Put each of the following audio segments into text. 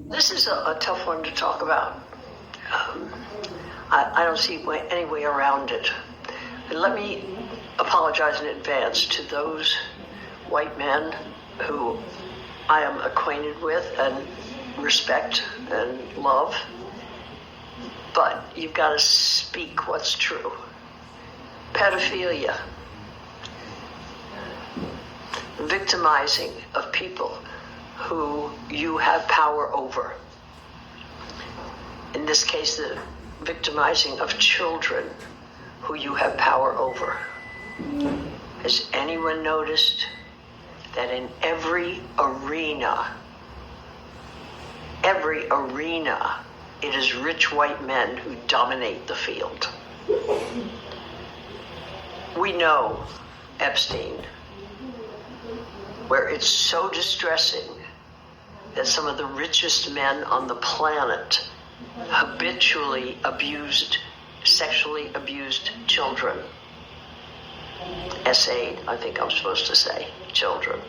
This is a tough one to talk about. I don't see any way around it. And let me apologize in advance to those white men who I am acquainted with and respect and love. But you've got to speak what's true. Pedophilia, victimizing of people who you have power over. In this case, the victimizing of children who you have power over. Has anyone noticed that in every arena, it is rich white men who dominate the field? We know Epstein, where it's so distressing that some of the richest men on the planet habitually sexually abused children. SA'd, I think I'm supposed to say, children.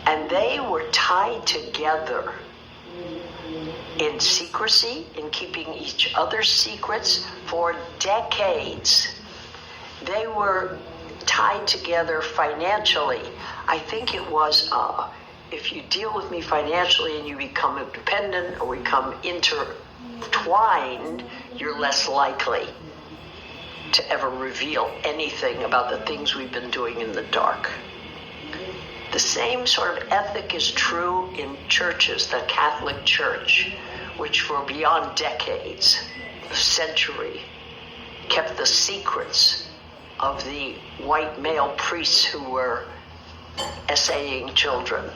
And they were tied together in secrecy, in keeping each other's secrets for decades. They were tied together financially. I think it was, if you deal with me financially and you become dependent or become intertwined, you're less likely to ever reveal anything about the things we've been doing in the dark. The same sort of ethic is true in churches, the Catholic Church, which for beyond decades, a century, kept the secrets of the white male priests who were essaying children.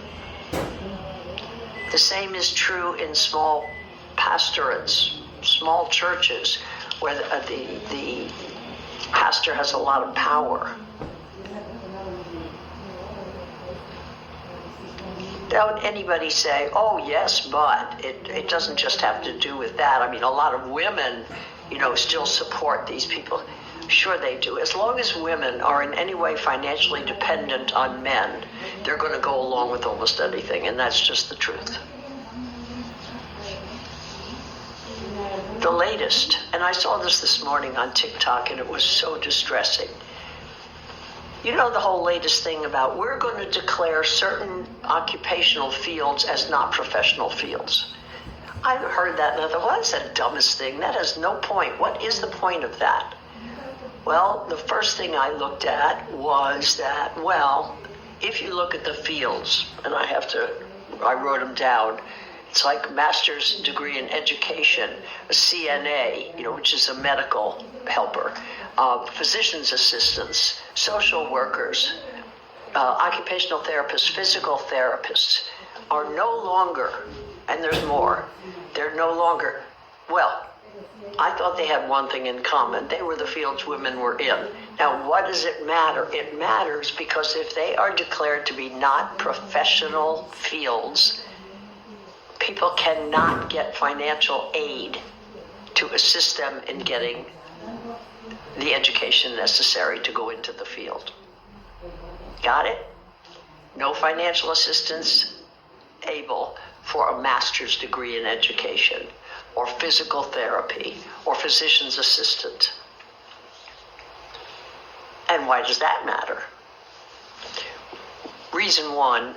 The same is true in small pastorates, small churches, where the pastor has a lot of power. Don't anybody say, oh yes, but it doesn't just have to do with that. I mean, a lot of women, still support these people. Sure they do. As long as women are in any way financially dependent on men, they're going to go along with almost anything, and that's just the truth. The latest, and I saw this morning on TikTok, and it was so distressing. The whole latest thing about we're going to declare certain occupational fields as not professional fields. I heard that and I thought, well, that's the dumbest thing. That has no point. What is the point of that? Well, the first thing I looked at was that, if you look at the fields, and I wrote them down, it's like master's degree in education, a CNA, which is a medical helper, physician's assistants, social workers, occupational therapists, physical therapists are no longer, and there's more, they're no longer, I thought they had one thing in common. They were the fields women were in. Now, what does it matter? It matters because if they are declared to be not professional fields, people cannot get financial aid to assist them in getting the education necessary to go into the field. Got it? No financial assistance able for a master's degree in education, or physical therapy, or physician's assistant. And why does that matter? Reason one,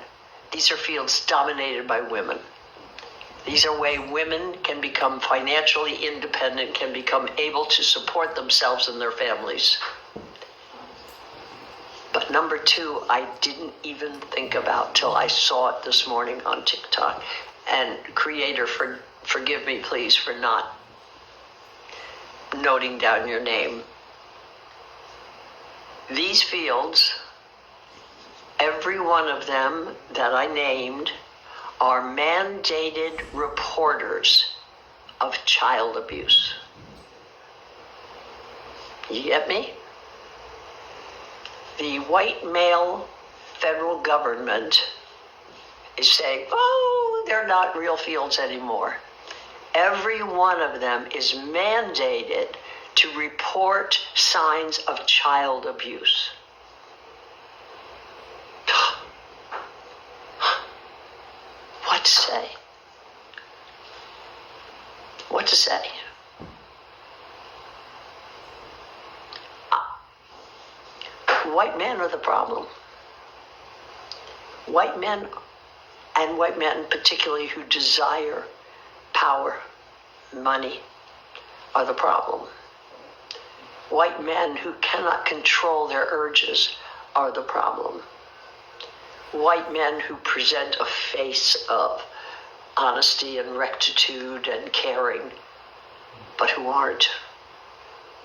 these are fields dominated by women. These are ways women can become financially independent, can become able to support themselves and their families. But number two, I didn't even think about till I saw it this morning on TikTok. And creator, forgive me, please, for not noting down your name. These fields, every one of them that I named, are mandated reporters of child abuse. You get me? The white male federal government is saying, they're not real fields anymore. Every one of them is mandated to report signs of child abuse. What to say? what to say. White men are the problem. White men, and white men particularly who desire power, money, are the problem. White men who cannot control their urges are the problem. White men who present a face of honesty and rectitude and caring, but who aren't,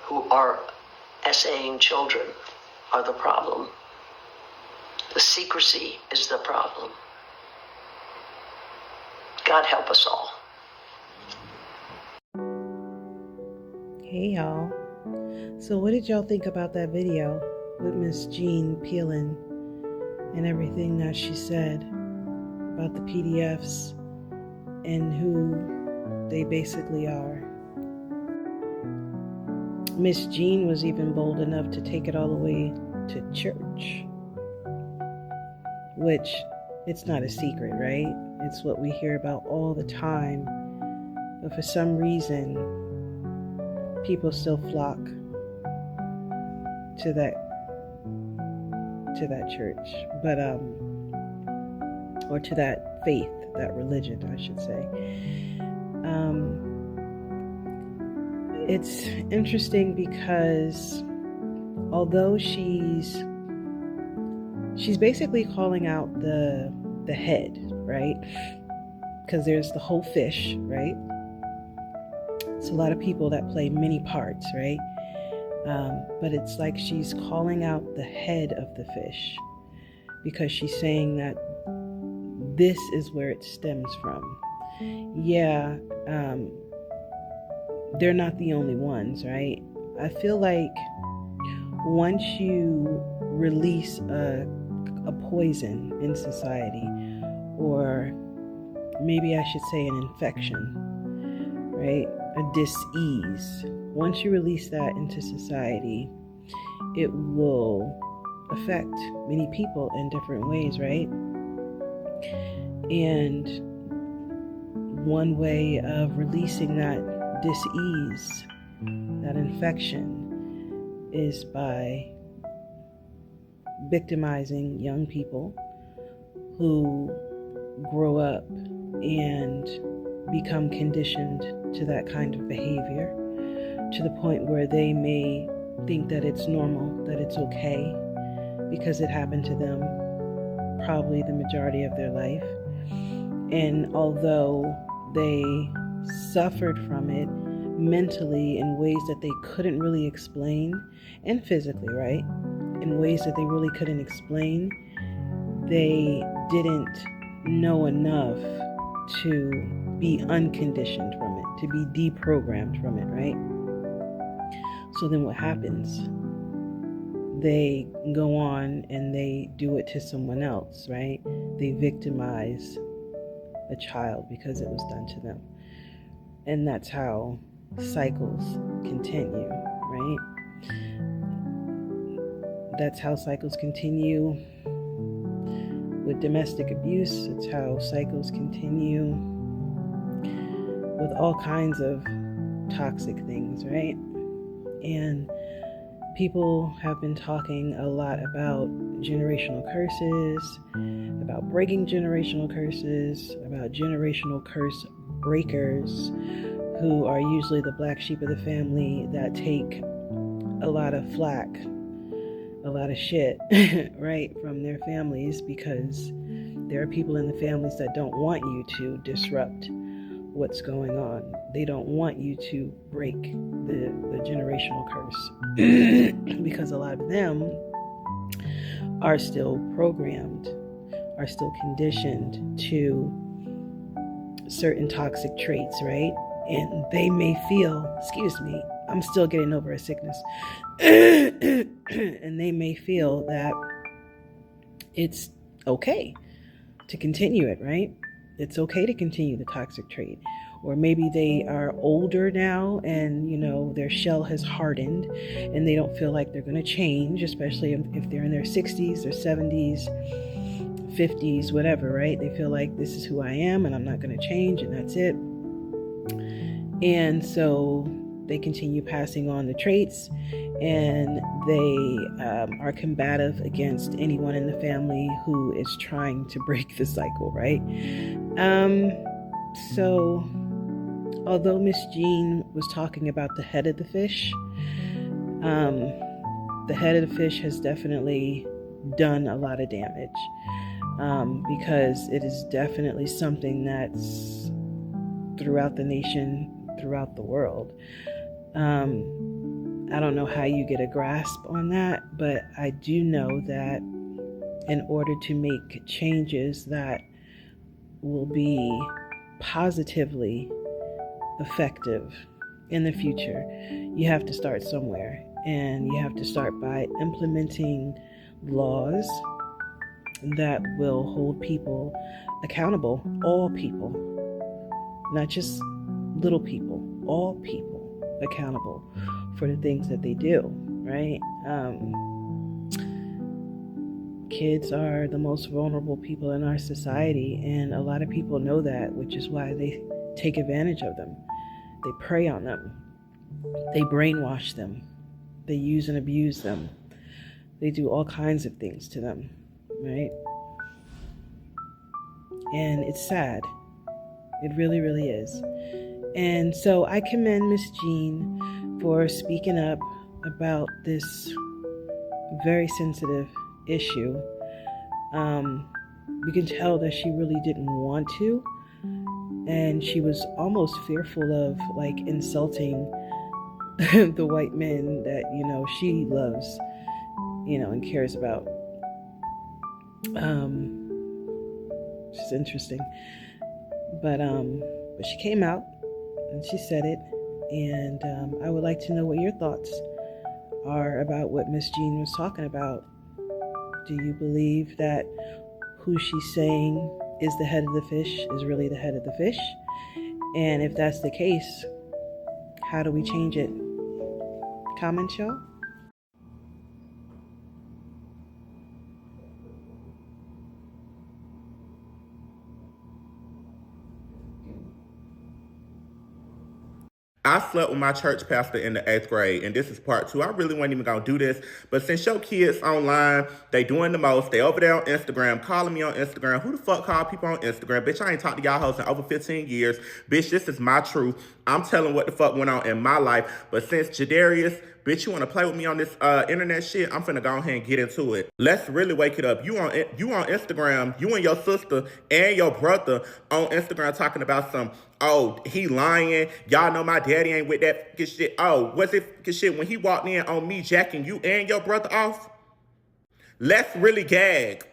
who are essaying children, are the problem. The secrecy is the problem. God help us all. Hey y'all. So what did y'all think about that video with Miss Jean Peelen and everything that she said about the PDFs and who they basically are? Miss Jean was even bold enough to take it all the way to church, which it's not a secret, right? It's what we hear about all the time, but for some reason people still flock to that church, but or to that faith, that religion, I should say. It's interesting because although she's basically calling out the head, right? Because there's the whole FiSH, right? It's a lot of people that play many parts, right? But it's like she's calling out the head of the FiSH because she's saying that this is where it stems from. Yeah, they're not the only ones, right? I feel like once you release a poison in society, or maybe I should say an infection, right? A dis-ease. Once you release that into society, it will affect many people in different ways, right? And one way of releasing that dis-ease, that infection, is by victimizing young people who grow up and become conditioned to that kind of behavior, to the point where they may think that it's normal, that it's okay, because it happened to them probably the majority of their life. And although they suffered from it mentally in ways that they couldn't really explain, and physically, right? In ways that they really couldn't explain, they didn't know enough to be unconditioned from it, to be deprogrammed from it, right? So then what happens? They go on and they do it to someone else, right? They victimize a child because it was done to them. And that's how cycles continue, right? That's how cycles continue with domestic abuse. It's how cycles continue with all kinds of toxic things, right? And people have been talking a lot about generational curses, about breaking generational curses, about generational curse breakers, who are usually the black sheep of the family that take a lot of flack, a lot of shit, right, from their families, because there are people in the families that don't want you to disrupt what's going on. They don't want you to break the generational curse because a lot of them are still programmed, are still conditioned to certain toxic traits, right? And they may feel, I'm still getting over a sickness, and they may feel that it's okay to continue it, right? It's okay to continue the toxic trait. Or maybe they are older now and, their shell has hardened and they don't feel like they're going to change, especially if they're in their 60s or 70s, 50s, whatever, right? They feel like this is who I am and I'm not going to change and that's it. And so they continue passing on the traits, and they are combative against anyone in the family who is trying to break the cycle, right? So although Miss Jean was talking about the head of the fish, the head of the fish has definitely done a lot of damage, because it is definitely something that's throughout the nation, throughout the world. I don't know how you get a grasp on that, but I do know that in order to make changes that will be positively effective in the future, you have to start somewhere. And you have to start by implementing laws that will hold people accountable, all people, not just little people, all people accountable for the things that they do, right? Kids are the most vulnerable people in our society, and a lot of people know that, which is why they take advantage of them. They prey on them. They brainwash them. They use and abuse them. They do all kinds of things to them, right? And it's sad. It really, really is. And so I commend Miss Jean for speaking up about this very sensitive issue. You can tell that she really didn't want to, and she was almost fearful of like insulting the white men that, you know, she loves, you know, and cares about. Which is interesting. But she came out and she said it, and I would like to know what your thoughts are about what Miss Jean was talking about. Do you believe that who she's saying is the head of the fish is really the head of the fish? And if that's the case, how do we change it? Comment, y'all? I slept with my church pastor in the 8th grade, and this is part 2. I really wasn't even going to do this, but since your kids online, they doing the most. They over there on Instagram, calling me on Instagram. Who the fuck call people on Instagram? Bitch, I ain't talked to y'all hoes in over 15 years. Bitch, this is my truth. I'm telling what the fuck went on in my life. But since Jadarius, bitch, you want to play with me on this internet shit, I'm finna go ahead and get into it. Let's really wake it up. You on Instagram, you and your sister and your brother on Instagram talking about some, oh, he lying. Y'all know my daddy ain't with that fucking shit. Oh, was it fucking shit when he walked in on me jacking you and your brother off? Let's really gag.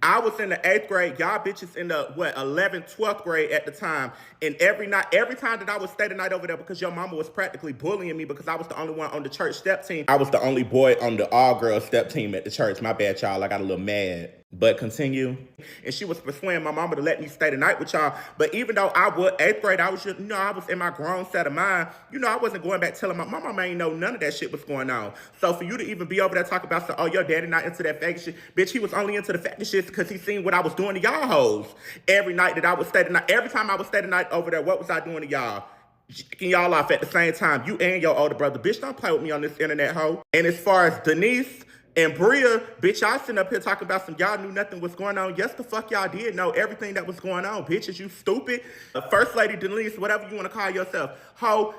I was in the 8th grade. Y'all bitches in the, 11th, 12th grade at the time. And every time that I would stay the night over there because your mama was practically bullying me because I was the only one on the church step team. I was the only boy on the all-girl step team at the church. My bad, y'all. I got a little mad. But continue. And she was persuading my mama to let me stay the night with y'all. But even though I was 8th grade, I was just, I was in my grown set of mind. I wasn't going back telling my mama ain't know none of that shit was going on. So for you to even be over there talking about, oh, your daddy not into that faggot shit. Bitch, he was only into the faggot shit because he seen what I was doing to y'all hoes. Every night that I would stay the night, every time I would stay the night over there, what was I doing to y'all? Jacking y'all off at the same time. You and your older brother. Bitch, don't play with me on this internet, hoe. And as far as Denise and Bria, bitch, y'all sitting up here talking about some y'all knew nothing was going on. Yes, the fuck y'all did know everything that was going on. Bitches, you stupid. First Lady Denise, whatever you want to call yourself. Ho,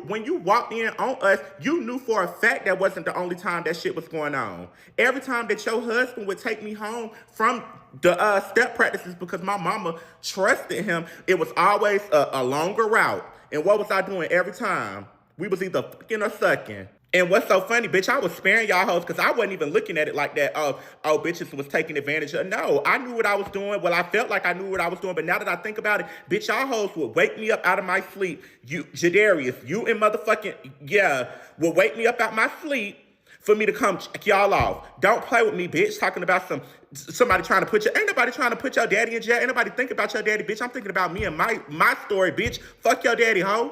when you walked in on us, you knew for a fact that wasn't the only time that shit was going on. Every time that your husband would take me home from the step practices because my mama trusted him, it was always a longer route. And what was I doing every time? We was either fucking or sucking. And what's so funny, bitch, I was sparing y'all hoes because I wasn't even looking at it like that. Oh, bitches was taking advantage of. No, I knew what I was doing. Well, I felt like I knew what I was doing. But now that I think about it, bitch, y'all hoes would wake me up out of my sleep. You, Jadarius, you and motherfucking, will wake me up out my sleep for me to come check y'all off. Don't play with me, bitch, talking about somebody trying to put ain't nobody trying to put your daddy in jail. Ain't nobody think about your daddy, bitch. I'm thinking about me and my story, bitch. Fuck your daddy, hoe.